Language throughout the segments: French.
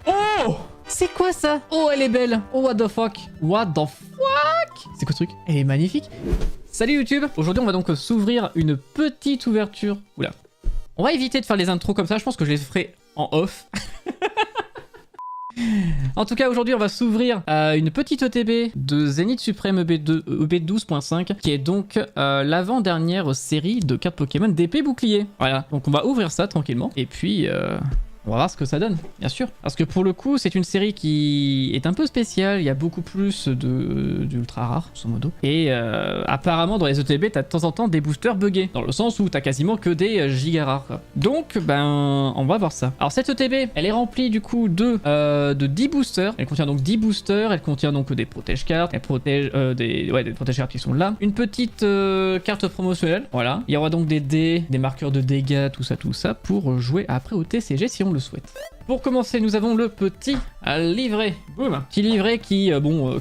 Oh! C'est quoi ça? Oh, elle est belle. Oh, what the fuck? What the fuck? C'est quoi ce truc? Elle est magnifique. Salut YouTube. Aujourd'hui, on va donc s'ouvrir une petite ouverture. Oula. On va éviter de faire les intros comme ça. Je pense que je les ferai en off. En tout cas, aujourd'hui, on va s'ouvrir une petite ETB de Zénith Suprême EB12.5, qui est donc l'avant-dernière série de cartes Pokémon d'épée bouclier. Voilà, donc on va ouvrir ça tranquillement, et puis on va voir ce que ça donne, bien sûr. Parce que pour le coup, c'est une série qui est un peu spéciale, il y a beaucoup plus d'ultra rares, grosso modo. Et apparemment, dans les ETB, t'as de temps en temps des boosters buggés, dans le sens où t'as quasiment que des giga rares, quoi. Donc, ben, on va voir ça. Alors, cette ETB, elle est remplie du coup de 10 boosters. Elle contient donc 10 boosters, elle contient donc des protège-cartes, elle protège des protège-cartes qui sont là. Une petite carte promotionnelle, voilà. Il y aura donc des dés, des marqueurs de dégâts, tout ça, pour jouer après au TCG si on le souhaite. Pour commencer, nous avons le petit livret. Boum. Petit livret qui,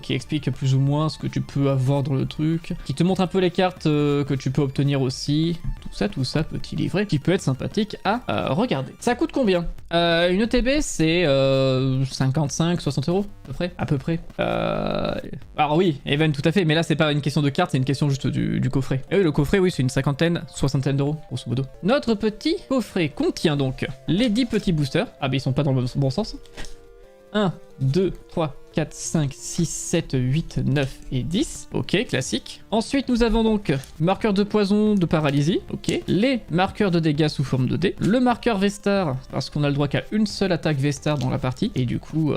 qui explique plus ou moins ce que tu peux avoir dans le truc, qui te montre un peu les cartes que tu peux obtenir aussi. Tout ça, petit livret qui peut être sympathique à regarder. Ça coûte combien? Une ETB, c'est 55-60 euros, à peu près. Alors oui, Even, tout à fait, mais là, c'est pas une question de carte, c'est une question juste du coffret. Et oui, le coffret, oui, c'est une soixantaine d'euros, grosso modo. Notre petit coffret contient donc les 10 petits boosters. Ah, mais ils sont pas dans le bon sens. 1, 2, 3, 4, 5, 6, 7, 8, 9 et 10. Ok, classique. Ensuite, nous avons donc marqueur de poison, de paralysie. Ok. Les marqueurs de dégâts sous forme de dés. Le marqueur Vestar, parce qu'on a le droit qu'à une seule attaque Vestar dans la partie. Et du coup,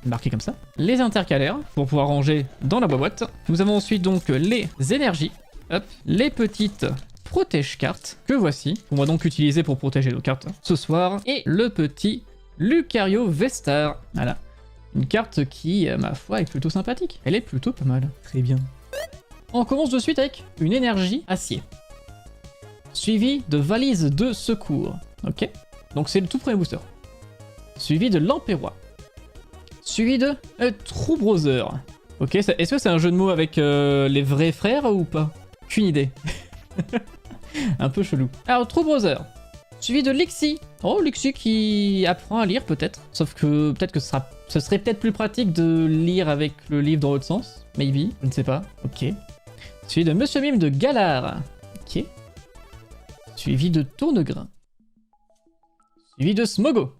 marqué comme ça. Les intercalaires, pour pouvoir ranger dans la boîte. Nous avons ensuite donc les énergies. Hop. Les petites protège-cartes, que voici. On va donc utiliser pour protéger nos cartes ce soir. Et le petit Lucario Vestar. Voilà. Une carte qui, ma foi, est plutôt sympathique. Elle est plutôt pas mal. Très bien. On commence de suite avec une énergie acier. Suivi de valise de secours. Ok. Donc c'est le tout premier booster. Suivi de l'Empérois. Suivi de True Brother. Ok, est-ce que c'est un jeu de mots avec les vrais frères ou pas? Qu'une idée. Un peu chelou. Alors, True Brother. Suivi de Lexi. Oh, Lexi qui apprend à lire peut-être. Sauf que peut-être que ce serait peut-être plus pratique de lire avec le livre dans l'autre sens. Maybe, je ne sais pas. Ok. Suivi de Monsieur Mime de Galar. Ok. Suivi de Tournegrain. Suivi de Smogo.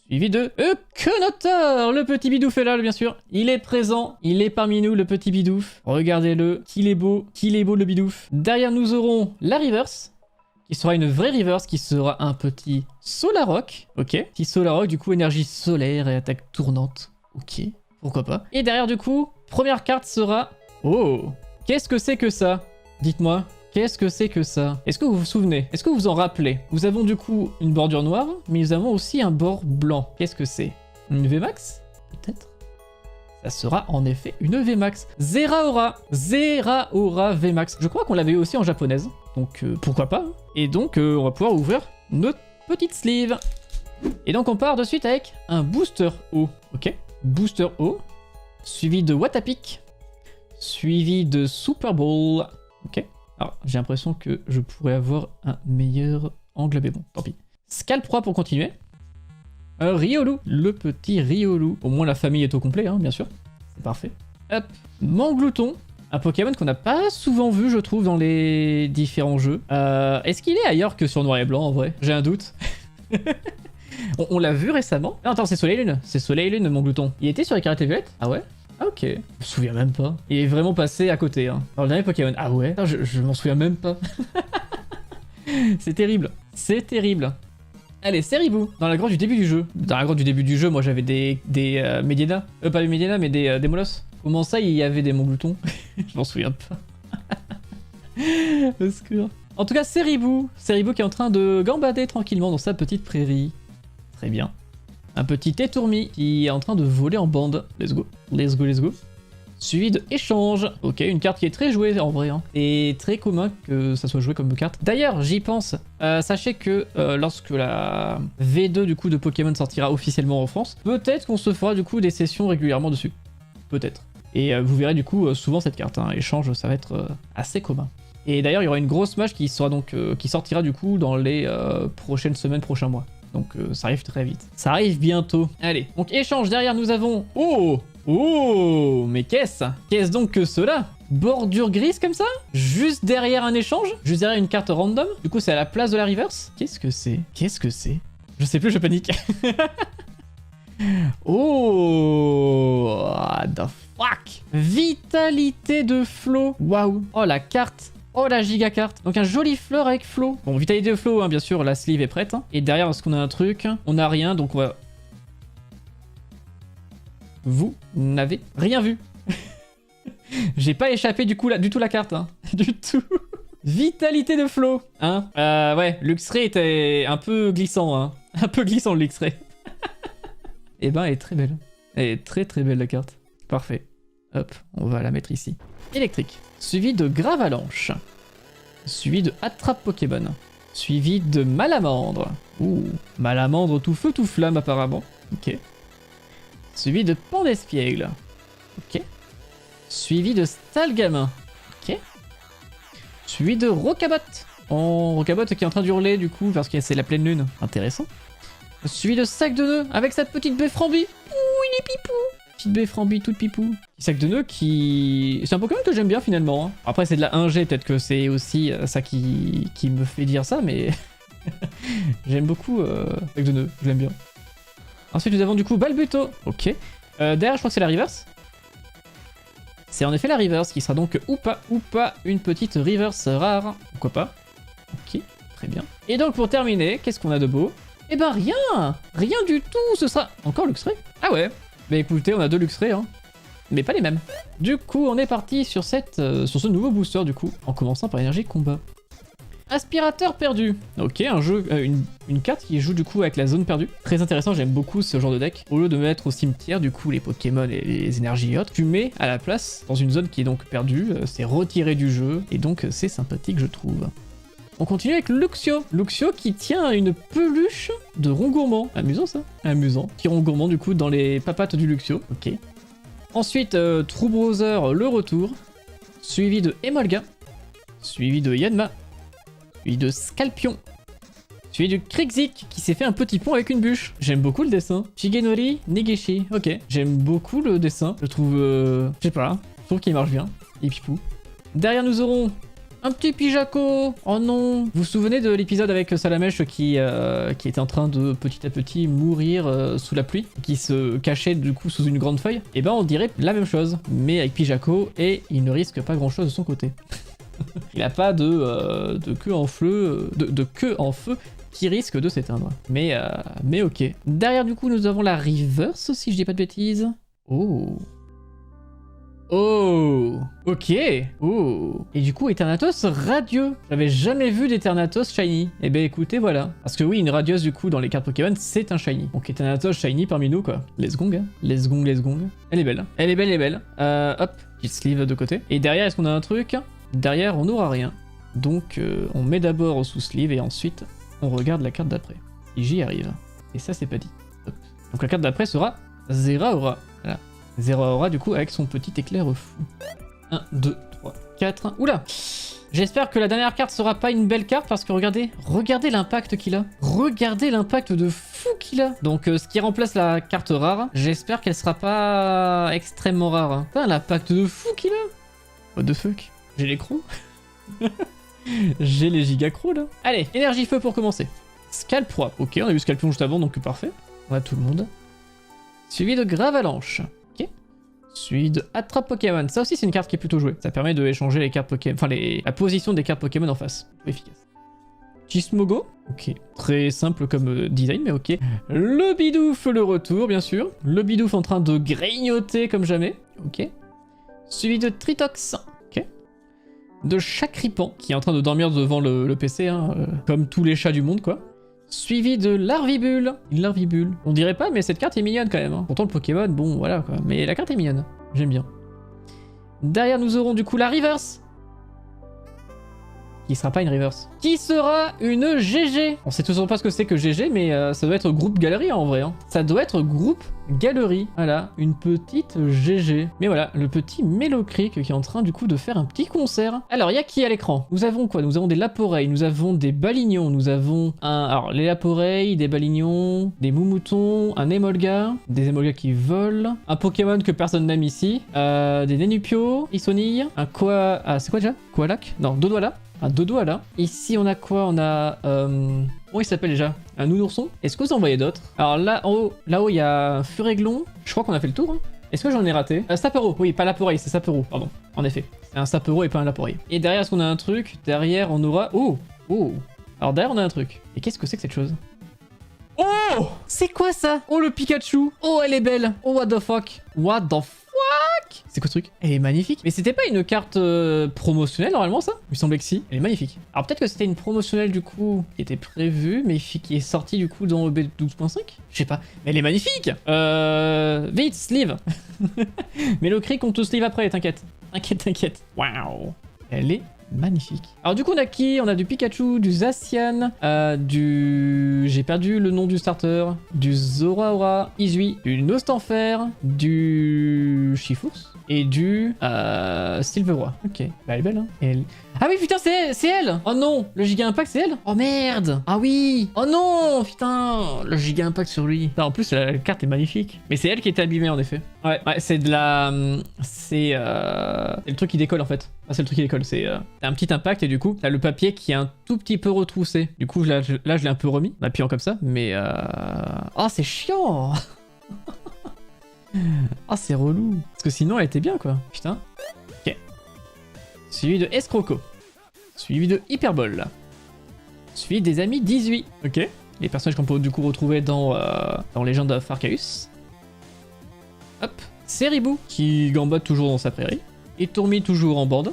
Suivi de Kenotor. Le petit bidouf est là, bien sûr. Il est présent. Il est parmi nous, le petit bidouf. Regardez-le. Qu'il est beau le bidouf. Derrière, nous aurons la Reverse. Qui sera une vraie Reverse, qui sera un petit Solarock. Ok. Petit Solarock, du coup, énergie solaire et attaque tournante. Ok. Pourquoi pas. Et derrière, du coup, première carte sera... Oh. Qu'est-ce que c'est que ça? Dites-moi. Qu'est-ce que c'est que ça? Est-ce que vous vous souvenez? Est-ce que vous vous en rappelez? Nous avons du coup une bordure noire, mais nous avons aussi un bord blanc. Qu'est-ce que c'est? Une VMAX? Peut-être? Ça sera en effet une VMAX. Zeraora VMAX. Je crois qu'on l'avait aussi en japonaise. Donc pourquoi pas. Et donc on va pouvoir ouvrir notre petite sleeve. Et donc on part de suite avec un booster haut. Ok. Booster haut. Suivi de Watapic. Suivi de Super Bowl. Ok. Alors j'ai l'impression que je pourrais avoir un meilleur angle. Mais bon, tant pis. Scalp pour continuer. Riolu, le petit Riolu. Au moins la famille est au complet, hein, bien sûr. C'est parfait. Hop, Manglouton, un Pokémon qu'on n'a pas souvent vu, je trouve, dans les différents jeux. Est-ce qu'il est ailleurs que sur Noir et Blanc, en vrai? J'ai un doute. on l'a vu récemment. Non, attends, c'est Soleil Lune. C'est Soleil Lune, Manglouton. Il était sur les cartes violettes? Ah ouais? Ah ok. Je me souviens même pas. Il est vraiment passé à côté, hein. Dans le dernier Pokémon. Ah ouais? Non, je m'en souviens même pas. C'est terrible. C'est terrible. Allez, Seribou, dans la grotte du début du jeu. Dans la grotte du début du jeu, moi j'avais des Medina. Pas des Medina, mais des Molos. Comment ça, il y avait des Montgloutons? Je m'en souviens pas. Au secours. En tout cas, Seribou qui est en train de gambader tranquillement dans sa petite prairie. Très bien. Un petit Tétourmi qui est en train de voler en bande. Let's go. Let's go, let's go. Suivi de échange. Ok, une carte qui est très jouée en vrai. Hein. Et très commun que ça soit joué comme carte. D'ailleurs, j'y pense. Sachez que lorsque la V2 du coup de Pokémon sortira officiellement en France, peut-être qu'on se fera du coup des sessions régulièrement dessus. Peut-être. Et vous verrez du coup souvent cette carte. Hein. Échange, ça va être assez commun. Et d'ailleurs, il y aura une grosse match qui sortira du coup dans les prochaines semaines, prochains mois. donc ça arrive très vite. Ça arrive bientôt. Allez, donc échange, derrière nous avons... Oh! Oh! Mais qu'est-ce donc que cela? Bordure grise comme ça? Juste derrière un échange? Juste derrière une carte random? Du coup, c'est à la place de la reverse? Qu'est-ce que c'est? Qu'est-ce que c'est? Je sais plus, je panique. Oh! What the fuck? Vitalité de Flow. Waouh! Oh, la carte! Oh, la giga carte. Donc un joli fleur avec Flow. Bon, vitalité de Flow, hein, bien sûr, la sleeve est prête. Hein. Et derrière, est-ce qu'on a un truc? On n'a rien, donc on va... Vous n'avez rien vu. J'ai pas échappé du tout la carte, hein. Du tout. Vitalité de Flow, hein. Ouais, Luxray était un peu glissant, hein. Un peu glissant le Luxray. Eh ben, elle est très belle. Elle est très belle la carte. Parfait. Hop, on va la mettre ici. Électrique. Suivi de Gravalanche. Suivi de Attrape Pokémon. Suivi de Malamandre. Ouh, Malamandre tout feu tout flamme apparemment. Ok. Suivi de Pandespiègle. Ok. Suivi de Stalgamin. Ok. Suivi de Rocabot. Rocabot qui est en train d'hurler du coup parce que c'est la pleine lune. Intéressant. Suivi de Sac de Nœud avec sa petite Befframbie. Ouh, il est pipou. Petite Befframbie toute pipou. Sac de Nœud qui... C'est un Pokémon que j'aime bien finalement. Hein. Après c'est de la 1G, peut-être que c'est aussi ça qui me fait dire ça, mais... J'aime beaucoup Sac de Nœud, je l'aime bien. Ensuite nous avons du coup Balbuto. Ok. Derrière je crois que c'est la reverse. C'est en effet la reverse qui sera donc ou pas une petite reverse rare. Pourquoi pas. Ok, très bien. Et donc pour terminer, qu'est-ce qu'on a de beau? Eh ben rien. Rien du tout, ce sera... Encore Luxray? Ah ouais. Bah écoutez, on a 2 Luxray, hein. Mais pas les mêmes. Du coup, on est parti sur sur ce nouveau booster, du coup, en commençant par énergie combat. Aspirateur perdu. Ok, un jeu, une carte qui joue du coup avec la zone perdue. Très intéressant, j'aime beaucoup ce genre de deck. Au lieu de mettre au cimetière, du coup, les Pokémon et les énergies et autres, tu mets à la place, dans une zone qui est donc perdue, c'est retiré du jeu, et donc c'est sympathique, je trouve. On continue avec Luxio. Luxio qui tient une peluche de Rongourmand. Amusant ça. Amusant. Qui Rongourmand du coup dans les papates du Luxio. Ok. Ensuite, True Browser, le retour. Suivi de Emolga. Suivi de Yanma. Suivi de Scalpion. Suivi du Krixik qui s'est fait un petit pont avec une bûche. J'aime beaucoup le dessin. Shigenori Negeshi. Ok. J'aime beaucoup le dessin. Je trouve... je sais pas. Je trouve qu'il marche bien. Et pipou. Derrière nous aurons... Un petit Pijaco. Oh non. Vous vous souvenez de l'épisode avec Salamèche qui était en train de petit à petit mourir sous la pluie, qui se cachait du coup sous une grande feuille? Et ben on dirait la même chose, mais avec Pijaco, et il ne risque pas grand chose de son côté. Il a pas de queue en feu, de queue en feu qui risque de s'éteindre. Mais ok. Derrière du coup nous avons la reverse si je dis pas de bêtises. Oh. Oh, ok. Oh. Et du coup, Eternatus radieux. J'avais jamais vu d'Eternatus shiny. Eh ben écoutez, voilà. Parce que oui, une radieuse du coup dans les cartes Pokémon, c'est un shiny. Donc Eternatus shiny parmi nous quoi. Let's gong. Let's gong, let's gong. Elle est belle. Elle est belle, elle est belle. Hop, petite sleeve de côté. Et derrière, est-ce qu'on a un truc? Derrière, on n'aura rien. Donc on met d'abord sous sleeve et ensuite on regarde la carte d'après. Et j'y arrive. Et ça, c'est pas dit. Hop. Donc la carte d'après sera Zeraora. Voilà. Zeraora du coup avec son petit éclair fou. 1, 2, 3, 4. Oula! J'espère que la dernière carte sera pas une belle carte parce que regardez l'impact qu'il a. Regardez l'impact de fou qu'il a. Donc ce qui remplace la carte rare, j'espère qu'elle sera pas extrêmement rare. Hein. Putain, l'impact de fou qu'il a. What the fuck? J'ai les crocs. J'ai les gigacros là. Allez, énergie feu pour commencer. Scalproie. Ok, on a vu Scalpion juste avant donc parfait. On a tout le monde. Suivi de Gravalanche. Suivi de Attrape Pokémon. Ça aussi, c'est une carte qui est plutôt jouée. Ça permet de échanger les cartes Pokémon. Enfin, la position des cartes Pokémon en face. Efficace. Chismogo. Ok. Très simple comme design, mais ok. Le Bidouf, le retour, bien sûr. Le Bidouf en train de grignoter comme jamais. Ok. Suivi de Tritox. Ok. De Chacripan, qui est en train de dormir devant le PC, hein, comme tous les chats du monde, quoi. Suivi de Larvibule. Une Larvibule. On dirait pas, mais cette carte est mignonne quand même. Hein. Pourtant, le Pokémon, bon, voilà quoi. Mais la carte est mignonne. J'aime bien. Derrière, nous aurons du coup la reverse. qui sera pas une reverse. Qui sera une GG? On sait toujours pas ce que c'est que GG, mais ça doit être groupe galerie en vrai. Hein. Ça doit être groupe galerie. Voilà, une petite GG. Mais voilà, le petit Mellow Creek qui est en train du coup de faire un petit concert. Alors, il y a qui à l'écran? Nous avons quoi? Nous avons des Laporeilles, nous avons des Balignons, nous avons alors les Laporeilles, des Balignons, des Moumoutons, un Emolga, des Emolga qui volent, un Pokémon que personne n'aime ici, des Nenupio, Isonille, un Quoi... Ah, c'est quoi déjà? Koalak? Non, Dodoala. Un Dodoala. Ici, on a quoi? On a... Comment il s'appelle déjà? Un Nounourson? Est-ce que vous en voyez d'autres? Alors là, en haut, là-haut, il y a un Furéglon. Je crois qu'on a fait le tour. Hein. Est-ce que j'en ai raté? Sapero, oui, pas Laporeille, c'est Sapero, pardon. En effet, c'est un Sapero et pas un Laporeille. Et derrière, est-ce qu'on a un truc? Derrière, on aura... Oh! Oh! Alors derrière, on a un truc. Et qu'est-ce que c'est que cette chose? Oh! C'est quoi ça? Oh, le Pikachu! Oh, elle est belle! Oh, what the fuck? What the fuck? C'est quoi ce truc? Elle est magnifique. Mais c'était pas une carte promotionnelle normalement ça? Il me semblait que si. Elle est magnifique. Alors peut-être que c'était une promotionnelle du coup qui était prévue, mais qui est sortie du coup dans EB 12.5? Je sais pas. Mais elle est magnifique! Vite, sleeve! Mais le cri qu'on te sleeve après, t'inquiète. T'inquiète. Waouh! Elle est magnifique. Alors du coup on a qui? On a du Pikachu, du Zacian, j'ai perdu le nom du starter, du Zoroark, Izui, du Nostanfer, du Chifours et du Silveroi. Ok, bah elle est belle hein. Ah oui putain c'est elle. Oh non, le Giga Impact c'est elle. Oh merde. Ah oui. Oh non putain, le Giga Impact sur lui. Putain, en plus la carte est magnifique. Mais c'est elle qui est abîmée en effet. Ouais c'est de la... C'est le truc qui décolle en fait. Ah, c'est le truc qui décolle, c'est un petit impact et du coup t'as le papier qui est un tout petit peu retroussé. Du coup là je l'ai un peu remis en appuyant comme ça, mais oh c'est chiant. Ah c'est relou. Parce que sinon elle était bien quoi. Putain. Ok. Suivi de Escroco. Suivi de Hyperbole. Suivi des amis 18. Ok. Les personnages qu'on peut du coup retrouver dans Legend of Arceus. Hop. Ceribou qui gambote toujours dans sa prairie. Et Tourmi toujours en bande.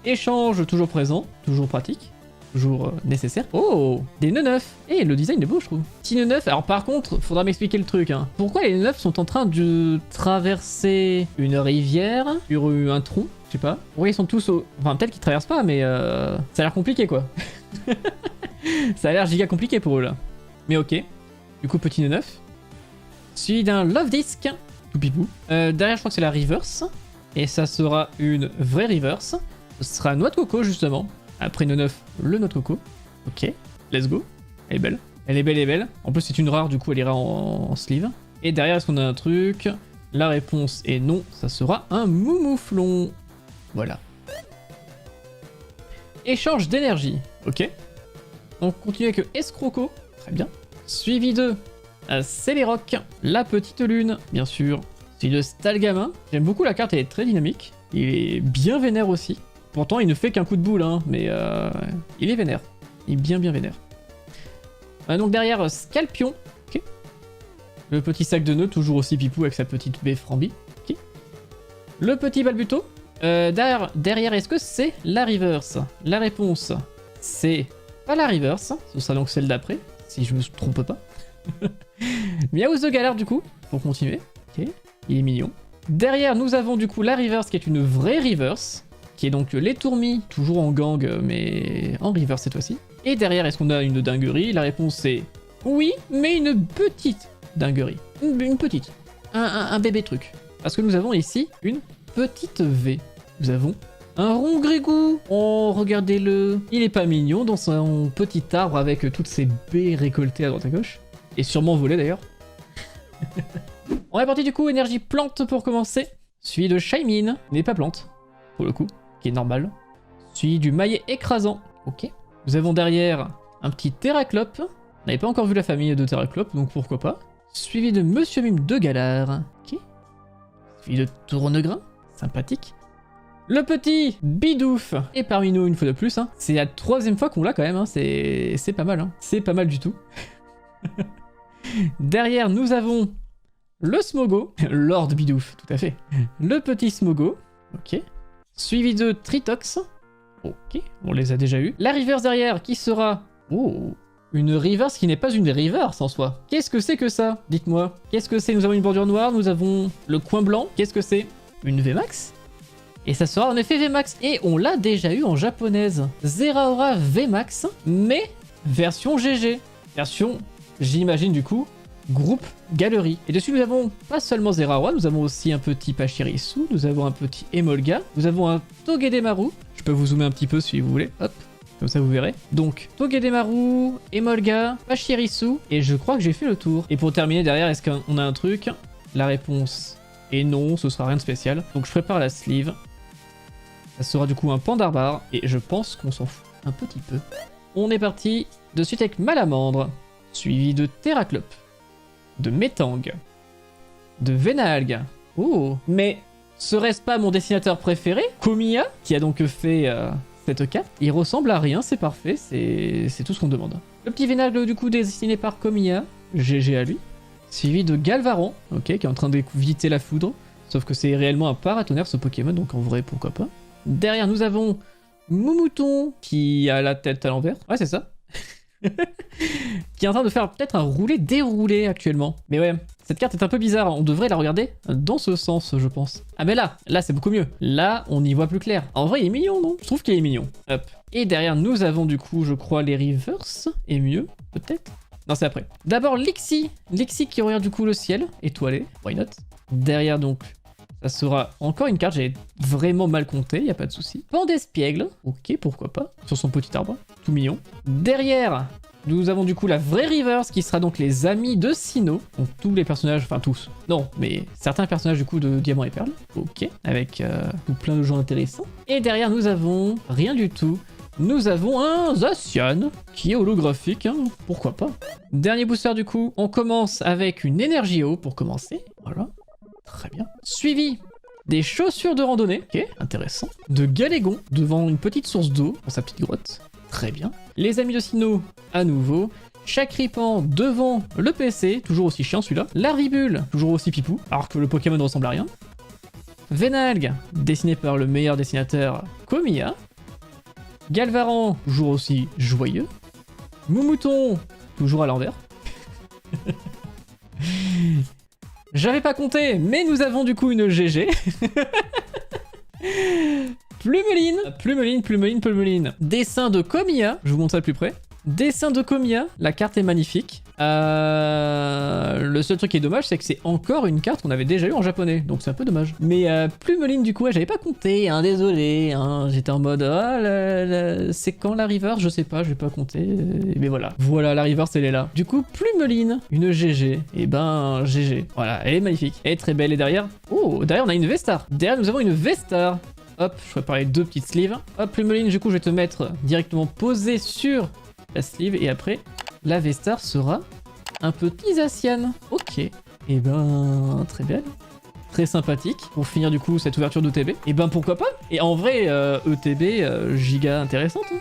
Échange toujours présent, toujours pratique, toujours nécessaire. Oh, des nœuds neufs. Et le design est beau je trouve. Petit nœud neuf. Alors par contre, faudra m'expliquer le truc. Hein. Pourquoi les nœuds neufs sont en train de traverser une rivière sur un tronc? Je sais pas. Pourquoi ils sont tous au... Enfin peut-être qu'ils traversent pas, mais ça a l'air compliqué quoi. Ça a l'air giga compliqué pour eux là. Mais ok. Du coup petit nœud neuf. Suivi d'un Love Disc. Tout pipou. Derrière je crois que c'est la reverse. Et ça sera une vraie reverse. Ce sera noix de coco justement. Après nœud neuf, le noix de coco. Ok, let's go. Elle est belle. Elle est belle et belle. En plus c'est une rare, du coup elle ira en sleeve. Et derrière est-ce qu'on a un truc? La réponse est non, ça sera un moumouflon. Voilà. Échange d'énergie. Ok. On continue avec Escroco. Très bien. Suivi de Céléroc, la petite lune, bien sûr. C'est une Stalgamin. J'aime beaucoup la carte, elle est très dynamique. Il est bien vénère aussi. Pourtant, il ne fait qu'un coup de boule, hein, mais il est vénère. Il est bien vénère. Donc derrière, Scalpion. Okay. Le petit sac de nœuds, toujours aussi pipou avec sa petite baie Frambi. Okay. Le petit Balbuto. Derrière, est-ce que c'est la reverse? La réponse, c'est pas la reverse. Ce sera donc celle d'après, si je me trompe pas. Miaouz de Galard, du coup, pour continuer. Ok. Il est mignon. Derrière, nous avons du coup la reverse qui est une vraie reverse, qui est donc les Tourmis, toujours en gang, mais en reverse cette fois-ci. Et derrière, est-ce qu'on a une dinguerie? La réponse est oui, mais une petite dinguerie. Une petite. Un bébé truc. Parce que nous avons ici une petite V. Nous avons un Rongrégou. Oh, regardez-le. Il est pas mignon dans son petit arbre avec toutes ses baies récoltées à droite à gauche. Et sûrement volées d'ailleurs. On est parti du coup, énergie plante pour commencer. Suivi de Shaymin, n'est pas plante, pour le coup, qui est normal. Suivi du maillet écrasant. Ok. Nous avons derrière un petit Terraclope. On n'avait pas encore vu la famille de Terraclope, donc pourquoi pas. Suivi de Monsieur Mime de Galard. Ok. Suivi de Tournegrain. Sympathique. Le petit Bidouf est parmi nous une fois de plus. Hein. C'est la 3e fois qu'on l'a quand même. Hein. C'est pas mal. Hein. C'est pas mal du tout. Derrière, nous avons le Smogo. Lord Bidouf, tout à fait. Le petit Smogo. Ok. Suivi de Tritox. Ok, on les a déjà eus. La reverse derrière qui sera... Oh, une reverse qui n'est pas une reverse en soi. Qu'est-ce que c'est que ça? Dites-moi. Qu'est-ce que c'est? Nous avons une bordure noire, nous avons le coin blanc. Qu'est-ce que c'est? Une VMAX? Et ça sera en effet VMAX. Et on l'a déjà eu en japonaise. Zeraora VMAX, mais version GG. Version, j'imagine du coup, groupe galerie. Et dessus nous avons pas seulement Zeraora, nous avons aussi un petit Pachirisu, nous avons un petit Emolga, nous avons un Togedemaru. Je peux vous zoomer un petit peu si vous voulez, hop, comme ça vous verrez. Donc Togedemaru, Emolga, Pachirisu, et je crois que j'ai fait le tour. Et pour terminer derrière, est-ce qu'on a un truc? La réponse est non, ce sera rien de spécial. Donc je prépare la sleeve. Ça sera du coup un Pandarbare, et je pense qu'on s'en fout un petit peu. On est parti de suite avec Malamandre, suivi de Terraclop, de Metang, de Venalg. Oh, mais serait-ce pas mon dessinateur préféré, Komiya, qui a donc fait cette carte? Il ressemble à rien, c'est parfait, c'est tout ce qu'on demande. Le petit Venalg du coup dessiné par Komiya, GG à lui, suivi de Galvaron, ok, qui est en train d'éviter la foudre, sauf que c'est réellement un paratonnerre ce Pokémon, donc en vrai pourquoi pas. Derrière nous avons Moumouton, qui a la tête à l'envers, ouais c'est ça. Qui est en train de faire peut-être un roulé-déroulé actuellement. Mais ouais, cette carte est un peu bizarre, on devrait la regarder dans ce sens, je pense. Ah mais là c'est beaucoup mieux. Là, on y voit plus clair. En vrai, il est mignon, non? Je trouve qu'il est mignon. Hop. Et derrière, nous avons du coup, je crois, les reverse, et mieux, peut-être? Non, c'est après. D'abord, Lixie. Lixie qui regarde du coup le ciel, étoilé, why not? Derrière, donc, ça sera encore une carte, j'ai vraiment mal compté, y a pas de souci. Pandespiègle, ok, pourquoi pas, sur son petit arbre, tout mignon. Derrière, nous avons du coup la vraie Reverse, qui sera donc les amis de Sinnoh. Donc tous les personnages, enfin tous, non, mais certains personnages du coup de Diamant et Perle, ok, avec tout plein de gens intéressants. Et derrière, nous avons rien du tout. Nous avons un Zacian, qui est holographique, hein, pourquoi pas. Dernier booster du coup, on commence avec une Énergie-Eau pour commencer, voilà. Très bien. Suivi des chaussures de randonnée, ok, intéressant. De Galégon, devant une petite source d'eau, dans sa petite grotte, très bien. Les amis de Sinnoh, à nouveau. Chakripan devant le PC, toujours aussi chiant celui-là. Larvibule, toujours aussi pipou, alors que le Pokémon ne ressemble à rien. Venalg, dessiné par le meilleur dessinateur Komiya. Galvaran, toujours aussi joyeux. Moumouton, toujours à l'envers. J'avais pas compté, mais nous avons du coup une GG. Plumeline. Dessin de Komiya, je vous montre ça de plus près. Dessin de Komiya, la carte est magnifique. Le seul truc qui est dommage, c'est que c'est encore une carte qu'on avait déjà eu en japonais, donc c'est un peu dommage. Mais Plumeline, du coup, ouais, j'avais pas compté, hein, désolé, hein, j'étais en mode, c'est quand la Reverse? Je sais pas, j'ai pas compté, mais voilà. Voilà, la Reverse, elle est là. Du coup, Plumeline, une GG, et ben, GG. Voilà, elle est magnifique, elle est très belle, et derrière, oh, derrière on a une V-Star. Derrière, nous avons une V-Star. Hop, je prépare les deux petites sleeves. Hop, Plumeline, du coup, je vais te mettre directement posé sur la sleeve, et après, la V-Star sera un petit Zacian. Ok. Et ben, très belle. Très sympathique. Pour finir du coup cette ouverture d'ETB. Et ben pourquoi pas. Et en vrai, ETB, giga intéressante. Hein.